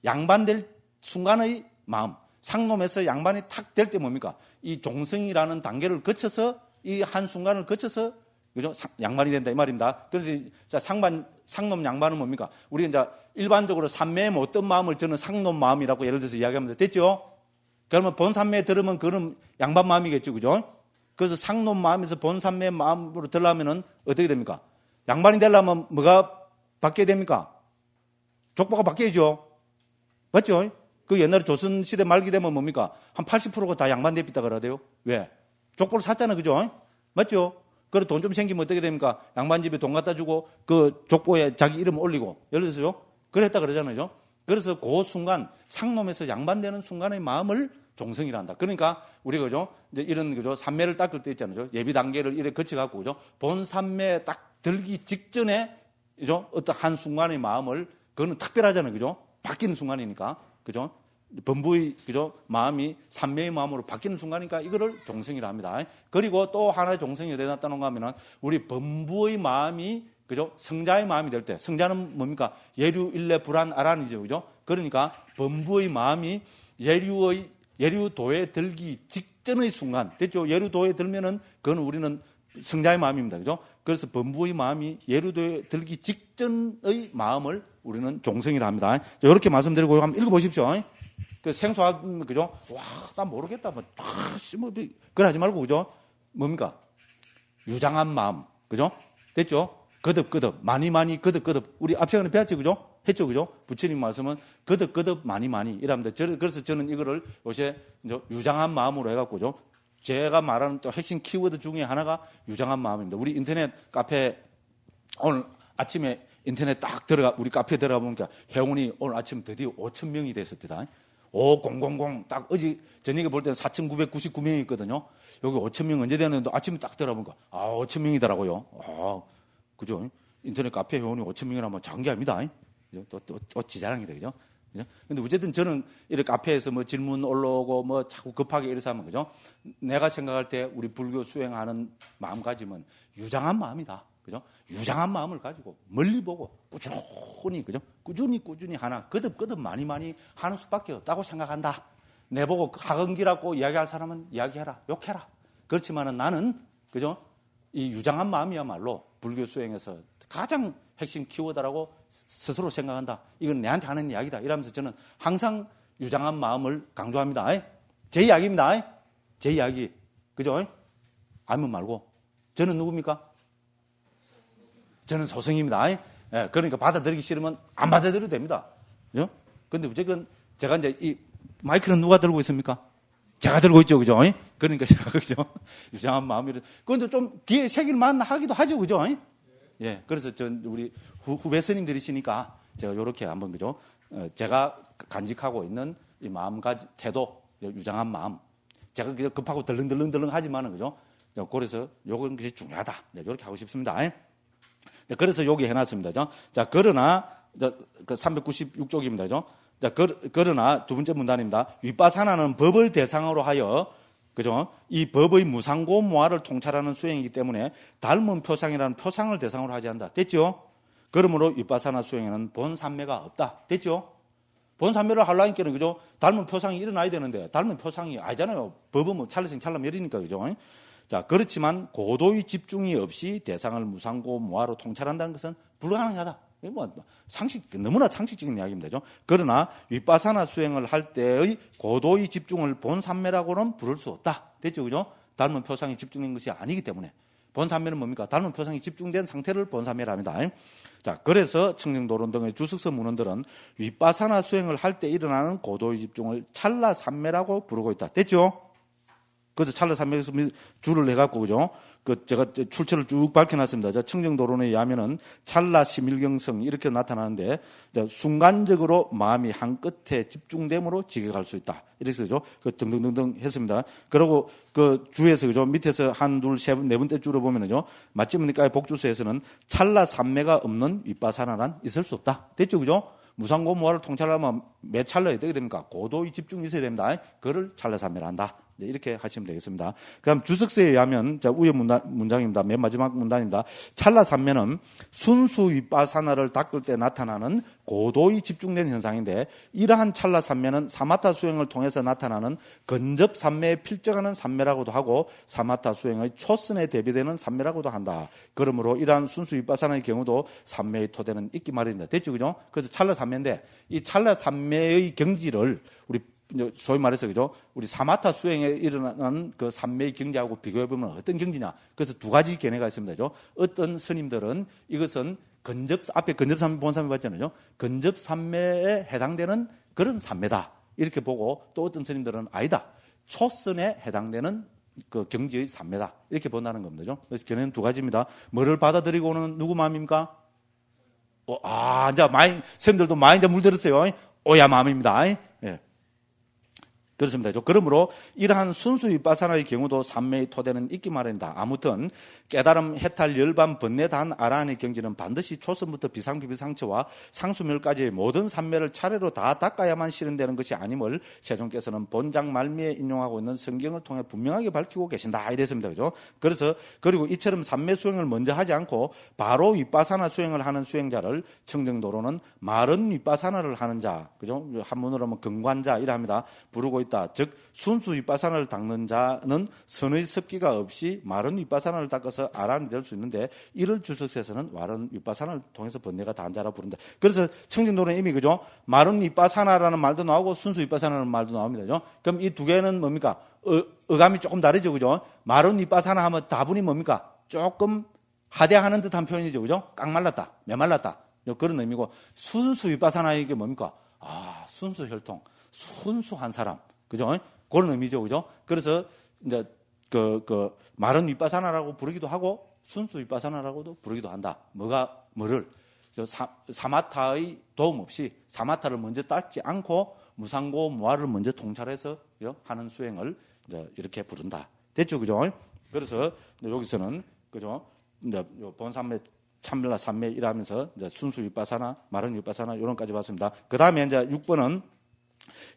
양반될 순간의 마음. 상놈에서 양반이 탁 될 때 뭡니까? 이 종성이라는 단계를 거쳐서 이 한순간을 거쳐서 그죠? 양반이 된다 이 말입니다. 그래서 상놈 양반은 뭡니까? 우리 이제 일반적으로 산매에 어떤 마음을 저는 상놈 마음이라고 예를 들어서 이야기하면 됐죠? 그러면 본산매에 들으면 그는 양반 마음이겠죠, 그죠? 그래서 상놈 마음에서 본산매 마음으로 들어가면은 어떻게 됩니까? 양반이 되려면 뭐가 바뀌어야 됩니까? 족보가 바뀌어야죠. 맞죠? 그 옛날에 조선시대 말기 되면 뭡니까? 한 80%가 다 양반 대비다 그러대요. 왜? 족보를 샀잖아, 그죠? 맞죠? 그리고 돈 좀 생기면 어떻게 됩니까? 양반집에 돈 갖다 주고 그 족보에 자기 이름 올리고 예를 들어서요. 그랬다 그러잖아요. 그래서 그 순간 상놈에서 양반되는 순간의 마음을 종성이라 한다. 그러니까 우리가 그죠? 이제 이런 그죠? 산매를 닦을 때 있잖아요. 예비 단계를 이렇게 거쳐 갖고 그죠? 본 산매 딱 들기 직전에 그죠? 어떤 한 순간의 마음을 그거는 특별하잖아요. 그죠? 바뀌는 순간이니까. 그죠? 범부의 그죠? 마음이 산매의 마음으로 바뀌는 순간이니까 이거를 종성이라 합니다. 그리고 또 하나의 종성이 어디에 나타나는가 하면은 우리 범부의 마음이 그죠? 성자의 마음이 될 때, 성자는 뭡니까? 예류, 일례, 불안, 아란이죠. 그죠? 그러니까 범부의 마음이 예류도에 들기 직전의 순간, 됐죠? 예류도에 들면은 그건 우리는 성자의 마음입니다. 그죠? 그래서 범부의 마음이 예류도에 들기 직전의 마음을 우리는 종성이라 합니다. 이렇게 말씀드리고 한번 읽어보십시오. 그 생소한, 그죠? 와, 나 모르겠다. 그걸 하지 말고, 그죠? 뭡니까? 유장한 마음. 그죠? 됐죠? 거듭, 많이, 거듭. 우리 앞 시간에 배웠죠, 그죠? 했죠, 그죠? 부처님 말씀은 거듭, 많이, 이랍니다. 그래서 저는 이거를 요새 유장한 마음으로 해갖고죠. 제가 말하는 또 핵심 키워드 중에 하나가 유장한 마음입니다. 우리 인터넷 카페, 오늘 아침에 인터넷 딱 우리 카페에 들어가 보니까 회원이 오늘 아침 드디어 5,000명이 됐었다. 5000, 딱 어제 저녁에 볼 때는 4,999명이 있거든요. 여기 5,000명 언제 되는데 아침에 딱 들어보니까 5,000명이더라고요. 그죠? 인터넷 카페 회원이 5,000명이라면 작은 게 아닙니다. 또 지자랑이다, 그죠? 그죠? 근데 어쨌든 저는 이렇게 앞에서 뭐 질문 올라오고 뭐 자꾸 급하게 이래서 하면, 그죠? 내가 생각할 때 우리 불교 수행하는 마음가짐은 유장한 마음이다. 그죠? 유장한 마음을 가지고 멀리 보고 꾸준히, 그죠? 꾸준히 하나, 거듭 많이 하는 수밖에 없다고 생각한다. 내보고 학은기라고 이야기할 사람은 이야기해라, 욕해라. 그렇지만은 나는, 그죠? 이 유장한 마음이야말로 불교 수행에서 가장 핵심 키워드라고 스스로 생각한다. 이건 내한테 하는 이야기다. 이러면서 저는 항상 유장한 마음을 강조합니다. 제 이야기입니다. 제 이야기. 그죠? 알면 말고. 저는 누굽니까? 저는 소승입니다. 예, 그러니까 받아들이기 싫으면 안 받아들여도 됩니다. 그죠? 근데 무조건 제가 이제 이 마이크는 누가 들고 있습니까? 제가 들고 있죠. 그죠? 그러니까 제가, 그죠? 유장한 마음이. 그런데 좀 귀에 새길만 하기도 하죠. 그죠? 예, 그래서 우리 후배 스님들이시니까 제가 이렇게 한번, 그죠? 제가 간직하고 있는 이 마음가짐, 태도, 유장한 마음. 제가 그냥 급하고 덜렁덜렁 하지만은, 그죠? 그래서 요건 것이 중요하다. 이렇게 하고 싶습니다. 그래서 여기 해놨습니다. 자, 그러나, 그 396쪽입니다. 자, 그러나 두 번째 문단입니다. 위빠사나는 법을 대상으로 하여, 그죠? 이 법의 무상고 무아를 통찰하는 수행이기 때문에 닮은 표상이라는 표상을 대상으로 하지 않는다. 됐죠? 그러므로 위빠사나 수행에는 본산매가 없다. 됐죠? 본산매를 하려니까는, 그죠? 닮은 표상이 일어나야 되는데, 닮은 표상이 아니잖아요. 법은 뭐 찰나생 찰나멸이니까, 그죠? 자, 그렇지만 고도의 집중이 없이 대상을 무상고 무아로 통찰한다는 것은 불가능하다. 뭐 너무나 상식적인 이야기입니다. 그러나 위빠사나 수행을 할 때의 고도의 집중을 본산매라고는 부를 수 없다. 됐죠, 그죠? 닮은 표상이 집중된 것이 아니기 때문에. 본산매는 뭡니까? 닮은 표상이 집중된 상태를 본산매라 합니다. 자, 그래서 청정도론 등의 주석서 문헌들은 위빠사나 수행을 할 때 일어나는 고도의 집중을 찰나산매라고 부르고 있다. 됐죠? 그래서 찰나산매에서 줄을 해갖고, 그죠? 제가 출처를 쭉 밝혀놨습니다. 청정도론에 의하면은 찰나시밀경성 이렇게 나타나는데, 순간적으로 마음이 한 끝에 집중됨으로 지각할 수 있다. 이렇게 쓰죠. 등등등등 했습니다. 그리고 주에서, 그죠? 밑에서 한, 둘, 세 번, 네 번째 줄을 보면은요. 마침니까의 복주서에서는 찰나산매가 없는 위빠사나란 있을 수 없다. 됐죠, 그죠? 무상고무아를 통찰하면 몇 찰나에 어떻게 됩니까? 고도의 집중이 있어야 됩니다. 그거를 찰나산매라 한다. 이렇게 하시면 되겠습니다. 그다음 주석서에 의하면, 자, 위에 문장입니다. 맨 마지막 문단입니다. 찰나산매는 순수 위빠사나를 닦을 때 나타나는 고도의 집중된 현상인데, 이러한 찰나산매는 사마타 수행을 통해서 나타나는 근접산매에 필적하는 산매라고도 하고, 사마타 수행의 초선에 대비되는 산매라고도 한다. 그러므로 이러한 순수 위빠사나의 경우도 산매의 토대는 있기 마련입니다. 됐죠, 그죠? 그래서 찰나산매인데, 이 찰나산매의 경지를 우리 소위 말해서, 그죠? 우리 사마타 수행에 일어나는 그 산매의 경지하고 비교해보면 어떤 경지냐. 그래서 두 가지 견해가 있습니다. 그죠? 어떤 스님들은 이것은 앞에 근접산매, 본산매 봤잖아요. 근접산매에 해당되는 그런 산매다. 이렇게 보고, 또 어떤 스님들은 아니다. 초선에 해당되는 그 경지의 산매다. 이렇게 본다는 겁니다. 그래서 견해는 두 가지입니다. 뭐를 받아들이고는 누구 마음입니까? 이제 스님들도 많이 이제 물들었어요. 오야 마음입니다. 예. 그렇습니다. 그러므로 이러한 순수 위빠사나의 경우도 산매의 토대는 있기 마련이다. 아무튼 깨달음, 해탈, 열반, 번뇌, 단, 아라한의 경지는 반드시 초선부터 비상비비상처와 상수멸까지의 모든 산매를 차례로 다 닦아야만 실현되는 것이 아님을 세종께서는 본장 말미에 인용하고 있는 성경을 통해 분명하게 밝히고 계신다. 이랬습니다. 그죠? 그래서 그리고 이처럼 산매 수행을 먼저 하지 않고 바로 위빠사나 수행을 하는 수행자를 청정도로는 마른 위빠사나를 하는 자, 그죠? 한문으로 하면 근관자 이랍니다. 부르고 있다. 즉 순수 위빠사나를 닦는 자는 선의 습기가 없이 마른 위빠사나를 닦아서 아란이 될 수 있는데, 이를 주석서에서는 마른 위빠사나를 통해서 번뇌가 단자라 부른다. 그래서 청정도로는 이미, 그죠? 마른 위빠사나라는 말도 나오고 순수 위빠사나라는 말도 나옵니다. 그죠? 그럼 이 두 개는 뭡니까? 어감이 조금 다르죠. 그죠? 마른 위빠사나 하면 다분히 뭡니까? 조금 하대하는 듯한 표현이죠. 그죠? 깡말랐다, 메말랐다, 그런 의미고, 순수 위빠사나 이게 뭡니까? 순수 혈통, 순수한 사람. 그죠? 그런 의미죠. 그죠? 그래서 이제 마른 위빠사나라고 부르기도 하고 순수 위빠사나라고도 부르기도 한다. 뭐를 사마타의 도움 없이, 사마타를 먼저 닦지 않고 무상고 무아를 먼저 통찰해서 하는 수행을 이제 이렇게 부른다. 됐죠? 그죠? 그래서 여기서는, 그죠? 이제 본산매 참밀라 삼매 이라면서 이제 순수 윗바사나, 마른 윗바사나 이런까지 봤습니다. 그 다음에 이제 6번은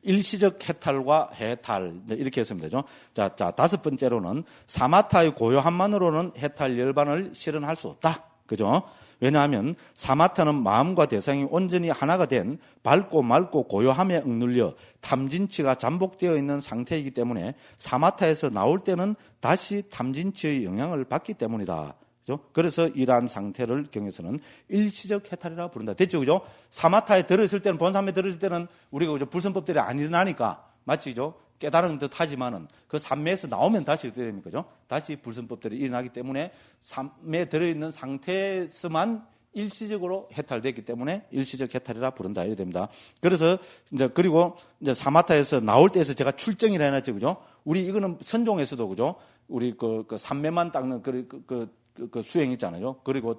일시적 해탈과 해탈 이렇게 했으면 되죠. 자, 다섯 번째로는 사마타의 고요함만으로는 해탈 열반을 실현할 수 없다. 그죠? 왜냐하면 사마타는 마음과 대상이 온전히 하나가 된 밝고 맑고 고요함에 억눌려 탐진치가 잠복되어 있는 상태이기 때문에 사마타에서 나올 때는 다시 탐진치의 영향을 받기 때문이다. 그죠? 그래서 이러한 상태를 경에서는 일시적 해탈이라고 부른다. 됐죠? 그죠? 사마타에 들어있을 때는, 본삼에 들어있을 때는 우리가 그죠? 불선법들이 안 일어나니까, 마치, 그죠? 깨달은 듯 하지만은 그 삼매에서 나오면 다시 어떻게 됩니까? 그죠? 다시 불선법들이 일어나기 때문에 삼매에 들어있는 상태에서만 일시적으로 해탈됐기 때문에 일시적 해탈이라 부른다. 이래 됩니다. 그래서 이제 그리고 이제 사마타에서 나올 때에서 제가 출정이라 해놨죠. 그죠? 우리 이거는 선종에서도 그죠? 우리 그 삼매만 닦는 그 수행 있잖아요. 그리고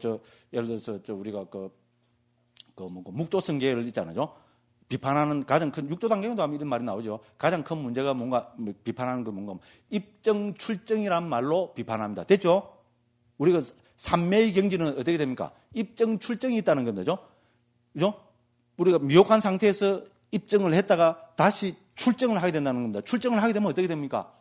예를 들어서 우리가 묵조성계를 있잖아요. 비판하는 가장 큰, 6조 단계에도 하면 이런 말이 나오죠. 가장 큰 문제가 뭔가, 비판하는 거 뭔가, 입정, 출정이란 말로 비판합니다. 됐죠? 우리가 삼매의 경지는 어떻게 됩니까? 입정, 출정이 있다는 겁니다. 그죠? 우리가 미혹한 상태에서 입정을 했다가 다시 출정을 하게 된다는 겁니다. 출정을 하게 되면 어떻게 됩니까?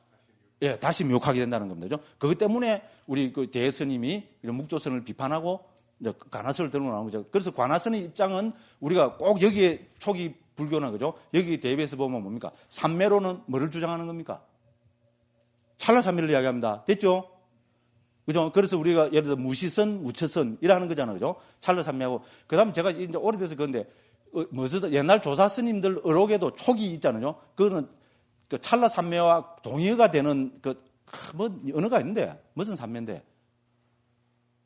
예, 다시 미혹하게 된다는 겁니다. 그것 때문에 우리 그 대스님이 이런 묵조선을 비판하고 이제 관화선을 들고 나오는 거죠. 그래서 관화선의 입장은 우리가 꼭 여기에 초기 불교는 그죠? 여기 대비해서 보면 뭡니까? 삼매로는 뭐를 주장하는 겁니까? 찰나삼매를 이야기합니다. 됐죠? 그죠? 그래서 우리가 예를 들어 무시선, 무처선이라는 거잖아요. 그죠? 찰나삼매하고. 그 다음 제가 이제 오래돼서 그런데 옛날 조사 스님들 의록에도 촉이 있잖아요. 그거는 그 찰나삼매와 동의어가 되는 언어가 있는데 무슨 삼매인데?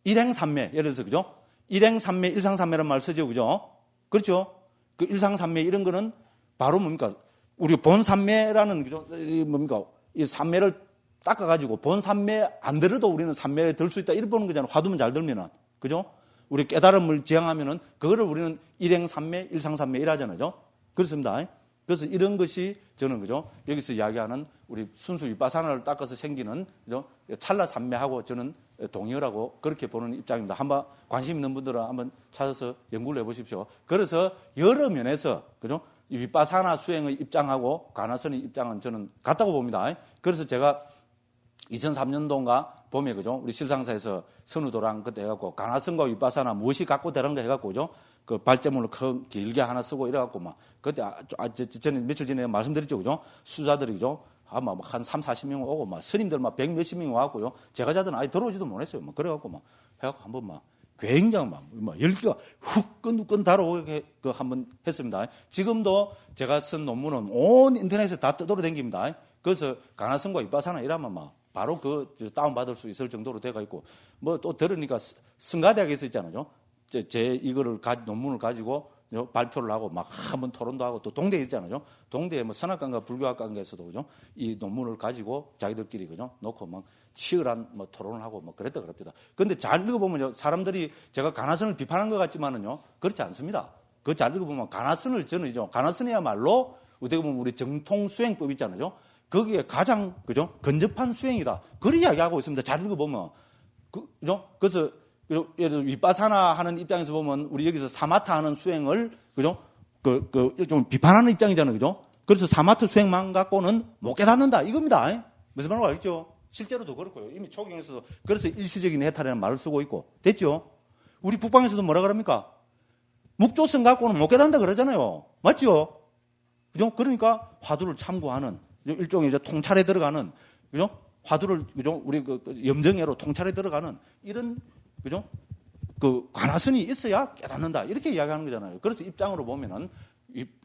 일행삼매, 예를 들어서, 그죠? 일행삼매, 일상삼매란 말 쓰죠, 그죠? 그렇죠? 그 일상삼매 이런 거는 바로 뭡니까? 우리 본삼매라는, 그죠? 뭡니까? 이 삼매를 닦아가지고 본삼매 안 들어도 우리는 삼매에 들 수 있다. 이렇게 보는 거잖아요. 화두만 잘 들면은. 그죠? 우리 깨달음을 지향하면은 그거를 우리는 일행삼매, 일상삼매 이라잖아요. 그렇습니다. 그래서 이런 것이 저는 그죠? 여기서 이야기하는 우리 순수 윗바사나를 닦아서 생기는 그죠? 찰나 삼매하고 저는 동의어라고 그렇게 보는 입장입니다. 한번 관심 있는 분들은 한번 찾아서 연구를 해보십시오. 그래서 여러 면에서 그죠? 이 윗바사나 수행의 입장하고 관화선의 입장은 저는 같다고 봅니다. 그래서 제가 2003년도인가 봄에 그죠? 우리 실상사에서 선우도랑 그때 해갖고 관화선과 윗바사나 무엇이 갖고 되는가 해갖고 그죠? 그 발제문을 길게 하나 쓰고 이래갖고 막 그때 저는 며칠 전에 말씀드렸죠, 그죠? 수자들이 그죠? 아마 한 3, 40명 오고 막 스님들 막 100 몇십 명이 와갖고요. 제가자들은 아예 들어오지도 못했어요. 막 그래갖고 막 해갖고 한번 막 굉장히 막 열기가 후끈후끈 달아오게 한번 했습니다. 지금도 제가 쓴 논문은 온 인터넷에 다 떠돌아다닙니다. 그래서 관화선과 윗바사나 이러면 막 바로 다운받을 수 있을 정도로 돼가 있고 뭐 또 들으니까 성가대학에서 있잖아요. 제 이거를 논문을 가지고 발표를 하고 막 한번 토론도 하고 또 동대에 있잖아요. 동대에 뭐 선악관과 불교학관계에서도 그죠? 이 논문을 가지고 자기들끼리 그죠? 놓고 막 치열한 뭐 토론을 하고 뭐 그랬다. 그런데 잘 읽어보면요. 사람들이 제가 관화선을 비판한 것 같지만은요. 그렇지 않습니다. 그거 잘 읽어보면 관화선을 저는요. 관화선이야말로 어떻게 보면 우리 정통 수행법 있잖아요. 거기에 가장 그죠? 근접한 수행이다. 그런 이야기하고 있습니다. 잘 읽어보면. 그죠? 그래서 예를 들어 윗바사나 하는 입장에서 보면 우리 여기서 사마타 하는 수행을 그죠? 좀 비판하는 입장이잖아요. 그죠? 그래서 사마타 수행만 갖고는 못 깨닫는다. 이겁니다. 무슨 말인지 알겠죠? 실제로도 그렇고요. 이미 초경에서도 그래서 일시적인 해탈이라는 말을 쓰고 있고. 됐죠? 우리 북방에서도 뭐라 그럽니까? 묵조성 갖고는 못 깨닫는다 그러잖아요. 맞죠? 그죠? 그러니까 화두를 참고하는 일종의 이제 통찰에 들어가는 그죠? 화두를 그죠? 우리 염정애로 통찰에 들어가는 이런 그죠? 관화선이 있어야 깨닫는다. 이렇게 이야기하는 거잖아요. 그래서 입장으로 보면은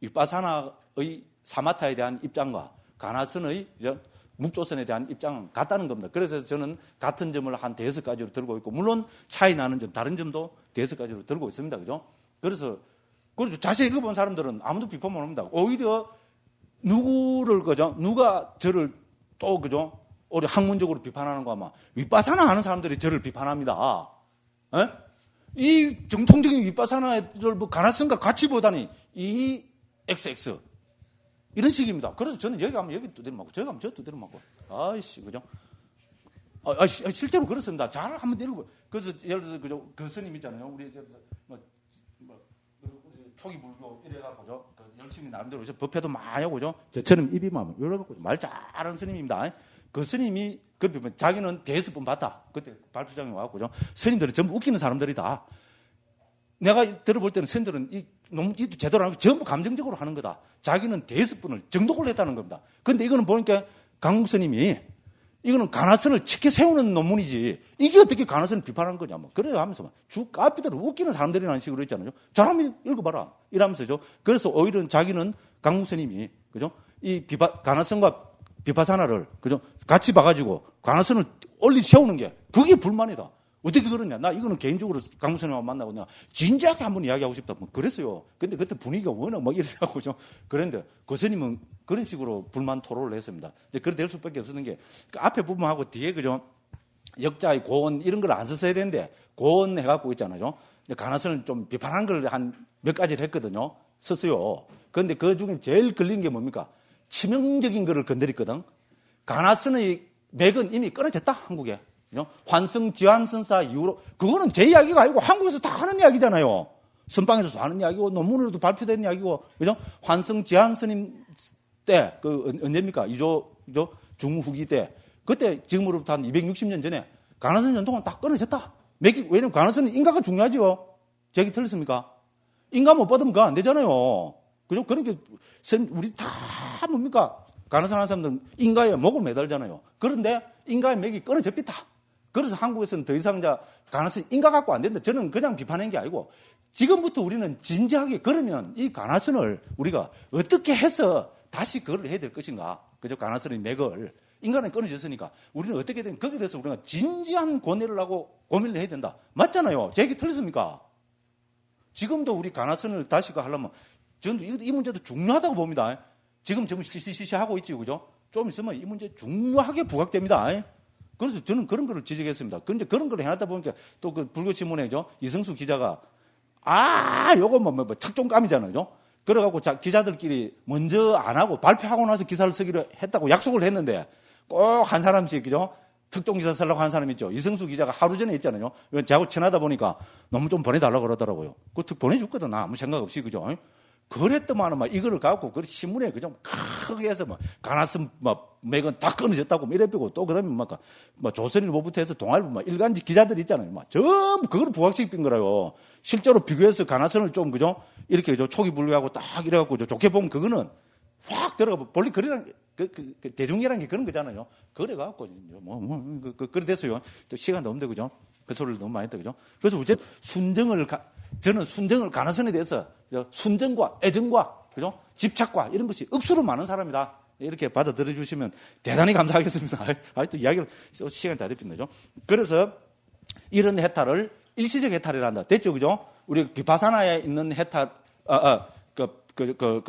윗바사나의 사마타에 대한 입장과 관화선의 묵조선에 대한 입장은 같다는 겁니다. 그래서 저는 같은 점을 한 5가지로 들고 있고, 물론 차이 나는 점, 다른 점도 5가지로 들고 있습니다. 그죠? 그래서 자세히 읽어본 사람들은 아무도 비판 못 합니다. 오히려 누가 저를 또 그죠? 우리 학문적으로 비판하는 거 아마 윗바사나 하는 사람들이 저를 비판합니다. 에? 이 정통적인 윗바사나를 뭐 관화선과 같이 보다니 이 XX 이런 식입니다. 그래서 저는 여기 가면 여기 두드려 맞고 저기 가면 저 두드려 맞고 아이씨 그죠? 실제로 그렇습니다. 잘 한번 읽어보세요. 그래서 예를 들어서 그죠? 그 스님 있잖아요. 우리 초기 불교 이래가지고 열심히 나름대로 법회도 많이 하고 죠. 저처럼 입이 막 이래갖고 말 잘하는 스님입니다. 그 스님이 그 자기는 대여섯번 봤다. 그때 발표장에 와갖고죠. 스님들은 전부 웃기는 사람들이다. 내가 들어볼 때는 스님들은 너무 제대로 안 하고 전부 감정적으로 하는 거다. 자기는 대여섯번을 정독을 했다는 겁니다. 근데 이거는 보니까 강국 스님이 이거는 가나선을 치켜 세우는 논문이지. 이게 어떻게 가나선을 비판하는 거냐. 뭐. 그래요 하면서 주 까피대로 웃기는 사람들이라는 식으로 했잖아요. 잘 한번 읽어봐라. 이러면서죠. 그래서 오히려 자기는 강국 스님이, 그죠? 이 가나선과 비파사나를, 그죠? 같이 봐가지고 가나선을 세우는 게 그게 불만이다. 어떻게 그러냐. 나 이거는 개인적으로 강국 스님하고 만나고 내가 진지하게 한번 이야기하고 싶다. 뭐 그랬어요. 근데 그때 분위기가 워낙 막 이래가지고 그런데 그 스님은 그런 식으로 불만 토로를 했습니다. 이제 그래 될 수밖에 없었는 게 그 앞에 부분하고 뒤에 그죠? 역자의 고언 이런 걸 안 썼어야 되는데 고언 해갖고 있잖아요. 가나선을 좀 비판한 걸 한 몇 가지를 했거든요. 썼어요. 그런데 그 중에 제일 걸린 게 뭡니까? 치명적인 거를 건드렸거든. 가나선의 맥은 이미 끊어졌다, 한국에. 환승 지환선사 이후로 그거는 제 이야기가 아니고 한국에서 다 하는 이야기잖아요. 선방에서도 하는 이야기고 논문으로도 발표된 이야기고, 그죠? 환승 지환스님 때 그 언제입니까? 이조 중후기 때 그때 지금으로부터 한 260년 전에 가나선 전통은 다 끊어졌다. 왜냐면 가나선은 인가가 중요하죠. 제 얘기 틀렸습니까? 인가 못 받으면 그거 안 되잖아요. 그죠? 그러니까 우리 다 뭡니까? 가나선 하는 사람들은 인가에 목을 매달잖아요. 그런데 인가의 맥이 끊어졌다. 그래서 한국에서는 더 이상 가나선 인가 갖고 안 된다. 저는 그냥 비판한 게 아니고 지금부터 우리는 진지하게 그러면 이 가나선을 우리가 어떻게 해서 다시 그걸 해야 될 것인가. 그죠? 가나선의 맥을. 인간은 끊어졌으니까 우리는 어떻게 되면 거기에 대해서 우리가 진지한 고뇌를 하고 고민을 해야 된다. 맞잖아요. 제 얘기 틀렸습니까? 지금도 우리 가나선을 다시 하려면 저는 이 문제도 중요하다고 봅니다. 지금 시시하고 있지, 그죠? 좀 있으면 이 문제 중요하게 부각됩니다. 그래서 저는 그런 거를 지적했습니다. 그런데 그런 걸 해놨다 보니까 또 그 불교신문에죠. 이성수 기자가 요거 뭐 착종감이잖아요. 그래갖고 기자들끼리 먼저 안 하고 발표하고 나서 기사를 쓰기로 했다고 약속을 했는데 꼭 한 사람씩, 그죠? 특종 기사 쓰려고 한 사람 있죠. 이성수 기자가 하루 전에 했잖아요. 저하고 친하다 보니까 너무 좀 보내달라고 그러더라고요. 그거 보내줬거든. 나 아무 생각 없이, 그죠? 그랬더만은 막 이거를 갖고 그 신문에 그냥 크게 해서 막 가나선 막 맥은 다 끊어졌다고 이래비고 또 그다음에 막 조선일보부터 해서 동아일보 막 일간지 기자들 있잖아요. 막 전부 그걸 부각시킨 거라요. 실제로 비교해서 가나선을 좀, 그죠? 이렇게 초기 불교하고 딱 이래갖고 좋게 보면 그거는 확 들어가 본래 그리란 그 대중이라는 게 그런 거잖아요. 그래갖고 그래 됐어요. 시간도 없는데, 그죠? 그 소리를 너무 많이 했다, 그죠? 그래서 우선 저는 순정을 가나선에 대해서 순정과 애정과, 그죠? 집착과 이런 것이 억수로 많은 사람이다. 이렇게 받아들여 주시면 대단히 감사하겠습니다. 또 이야기를 시간이 다 됐습니다. 그죠? 그래서 이런 해탈을 일시적 해탈이라 한다. 됐죠, 그죠? 우리 비파사나에 있는 해탈,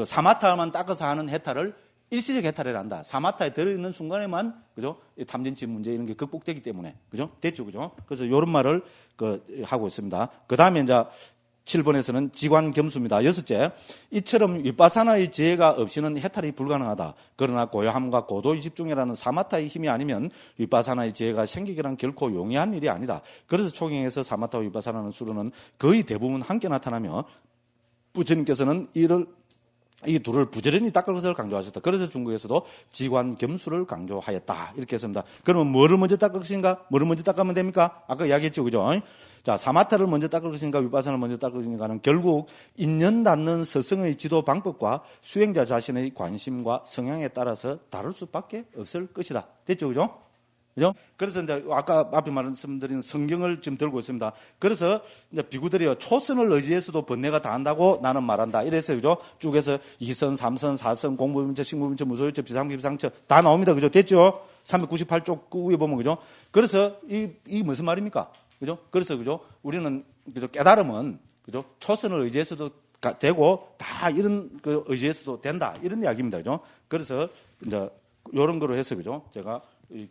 사마타만 닦아서 하는 해탈을 일시적 해탈이라 한다. 사마타에 들어있는 순간에만, 그죠? 탐진치 문제 이런 게 극복되기 때문에, 그죠? 됐죠, 그죠? 그래서 이런 말을 하고 있습니다. 그 다음에 이제 7번에서는 지관겸수입니다. 여섯째, 이처럼 윗바사나의 지혜가 없이는 해탈이 불가능하다. 그러나 고요함과 고도의 집중이라는 사마타의 힘이 아니면 윗바사나의 지혜가 생기기란 결코 용이한 일이 아니다. 그래서 초경에서 사마타와 윗바사나는 수로는 거의 대부분 함께 나타나며 부처님께서는 이 둘을 부지런히 닦을 것을 강조하셨다. 그래서 중국에서도 지관겸수를 강조하였다. 이렇게 했습니다. 그러면 뭐를 먼저 닦을 것인가? 뭐를 먼저 닦으면 됩니까? 아까 이야기했죠, 그죠? 자, 사마타를 먼저 닦을 것인가, 윗바사나를 먼저 닦을 것인가는 결국 인연 닿는 스승의 지도 방법과 수행자 자신의 관심과 성향에 따라서 다를 수밖에 없을 것이다. 됐죠, 그죠? 그죠? 그래서 이제 아까 앞에 말씀드린 성경을 지금 들고 있습니다. 그래서 이제 비구들이요, 초선을 의지해서도 번뇌가 다 한다고 나는 말한다. 이래서, 그죠? 쭉 해서 2선, 3선, 4선, 공부문처, 신구문처, 무소유처, 비상처 다 나옵니다. 그죠? 됐죠? 398쪽 그 위에 보면, 그죠? 그래서 이 무슨 말입니까? 그죠? 그래서, 그죠? 우리는, 그죠? 깨달음은, 그죠? 초선을 의지해서도 되고, 다 이런 의지해서도 된다. 이런 이야기입니다. 그죠? 그래서, 이제, 요런 거로 해서, 그죠? 제가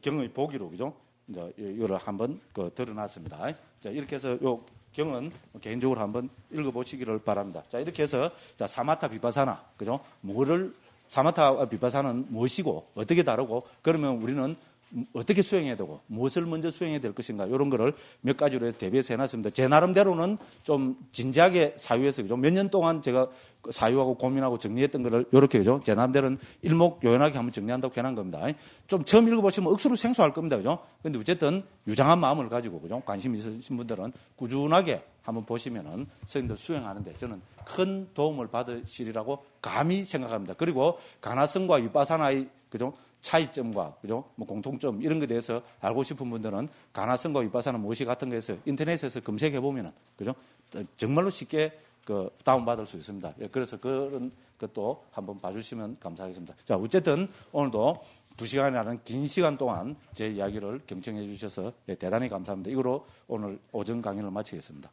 경의 보기로, 그죠? 이제, 이거를 한번 드러났습니다. 자, 이렇게 해서 요 경은 개인적으로 한번 읽어보시기를 바랍니다. 자, 이렇게 해서, 자, 사마타 비파사나, 그죠? 사마타와 비파사는 무엇이고, 어떻게 다르고, 그러면 우리는 어떻게 수행해야 되고 무엇을 먼저 수행해야 될 것인가 이런 거를 몇 가지로 해서 대비해서 해놨습니다. 제 나름대로는 좀 진지하게 사유해서 그죠. 몇 년 동안 제가 사유하고 고민하고 정리했던 거를 이렇게 그죠. 제 나름대로는 일목요연하게 한번 정리한다고 해놓은 겁니다. 좀 처음 읽어보시면 억수로 생소할 겁니다. 그죠. 근데 어쨌든 유장한 마음을 가지고 그죠. 관심 있으신 분들은 꾸준하게 한번 보시면은 선생님들 수행하는데 저는 큰 도움을 받으시리라고 감히 생각합니다. 그리고 가나성과 위파사나의 그죠. 차이점과 그죠? 뭐 공통점 이런 것에 대해서 알고 싶은 분들은 가나성과 위파사나 무엇이 같은 거에서 인터넷에서 검색해 보면은 그죠? 정말로 쉽게 그 다운받을 수 있습니다. 그래서 그런 것도 한번 봐주시면 감사하겠습니다. 자, 어쨌든 오늘도 2시간이라는 긴 시간 동안 제 이야기를 경청해 주셔서 대단히 감사합니다. 이거로 오늘 오전 강의를 마치겠습니다.